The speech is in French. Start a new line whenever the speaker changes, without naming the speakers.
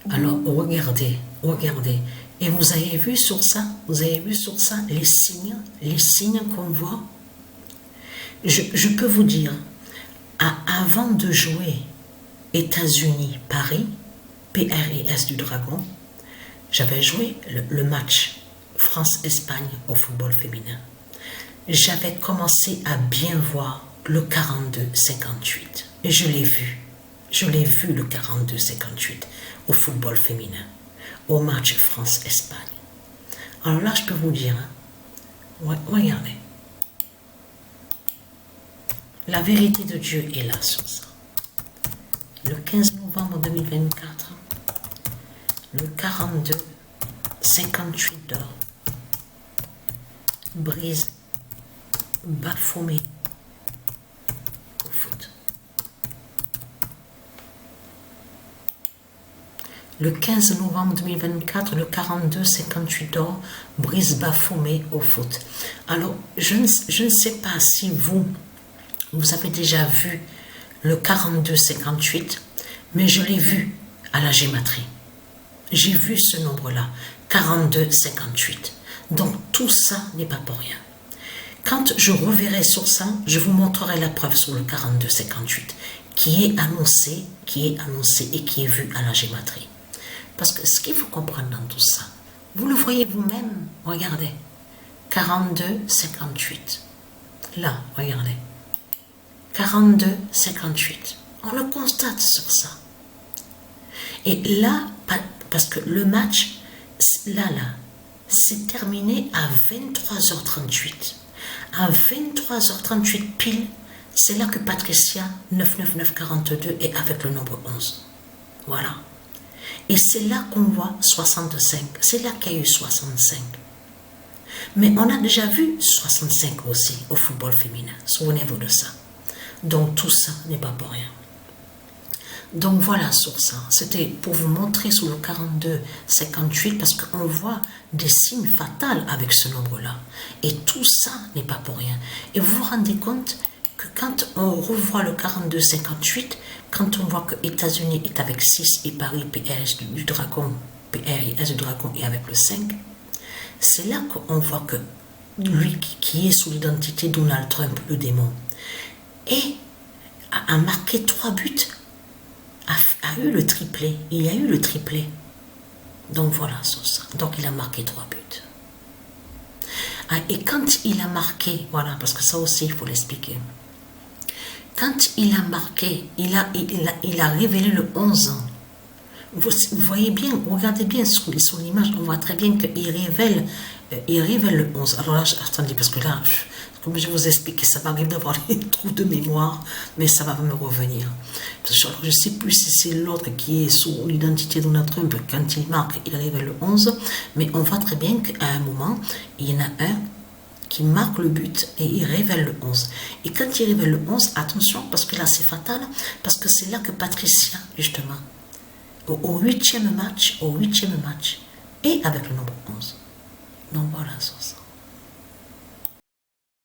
Alors, regardez, regardez. Et vous avez vu sur ça, les signes qu'on voit. Je peux vous dire, avant de jouer États-Unis, Paris, PRIS du Dragon, j'avais joué le match France-Espagne au football féminin. J'avais commencé à bien voir le 42-58. Et je l'ai vu. Je l'ai vu le 42-58 au football féminin, au match France-Espagne. Alors là, je peux vous dire, hein, regardez. La vérité de Dieu est là sur ça. Le 15 novembre 2024, le 42-58 d'or, Brise Baphomet au foot. Le 15 novembre 2024, le 42-58 d'or, Brise Baphomet au foot. Alors, je ne sais pas si vous avez déjà vu le 42-58, mais je l'ai vu à la gématrie. J'ai vu ce nombre-là, 42-58. Donc, tout ça n'est pas pour rien. Quand je reverrai sur ça, je vous montrerai la preuve sur le 42-58 qui est annoncé et qui est vu à la gématrie. Parce que ce qu'il faut comprendre dans tout ça, vous le voyez vous-même, regardez, 42-58. Là, regardez, 42-58. On le constate sur ça. Et là, parce que le match, là, c'est terminé à 23h38. À 23h38 pile, c'est là que Patricia 99942 est avec le nombre 11. Voilà. Et c'est là qu'on voit 65. C'est là qu'il y a eu 65. Mais on a déjà vu 65 aussi au football féminin. Souvenez-vous de ça. Donc tout ça n'est pas pour rien. Donc voilà sur ça. C'était pour vous montrer sur le 42-58 parce qu'on voit des signes fatals avec ce nombre-là. Et tout ça n'est pas pour rien. Et vous vous rendez compte que quand on revoit le 42-58, quand on voit que États-Unis est avec 6 et Paris, PRIS du Dragon est avec le 5, c'est là qu'on voit que lui qui est sous l'identité Donald Trump, le démon, et a marqué 3 buts, a eu le triplé. Il a eu le triplé. Donc voilà sur ça. Donc il a marqué 3 buts. Et quand il a marqué, voilà, parce que ça aussi il faut l'expliquer. Quand il a marqué, il a révélé le 11 ans. Vous voyez bien, regardez bien sur l'image, on voit très bien qu'il révèle le 11. Alors là, attendez, parce que là, comme je vous explique, ça m'arrive d'avoir des trous de mémoire, mais ça va me revenir. Je ne sais plus si c'est l'autre qui est sous l'identité de Donald Trump, quand il marque, il révèle le 11, mais on voit très bien qu'à un moment, il y en a un qui marque le but et il révèle le 11. Et quand il révèle le 11, attention, parce que là c'est fatal, parce que c'est là que Patricia, justement, au huitième match, est avec le nombre 11. Donc voilà, sur ça.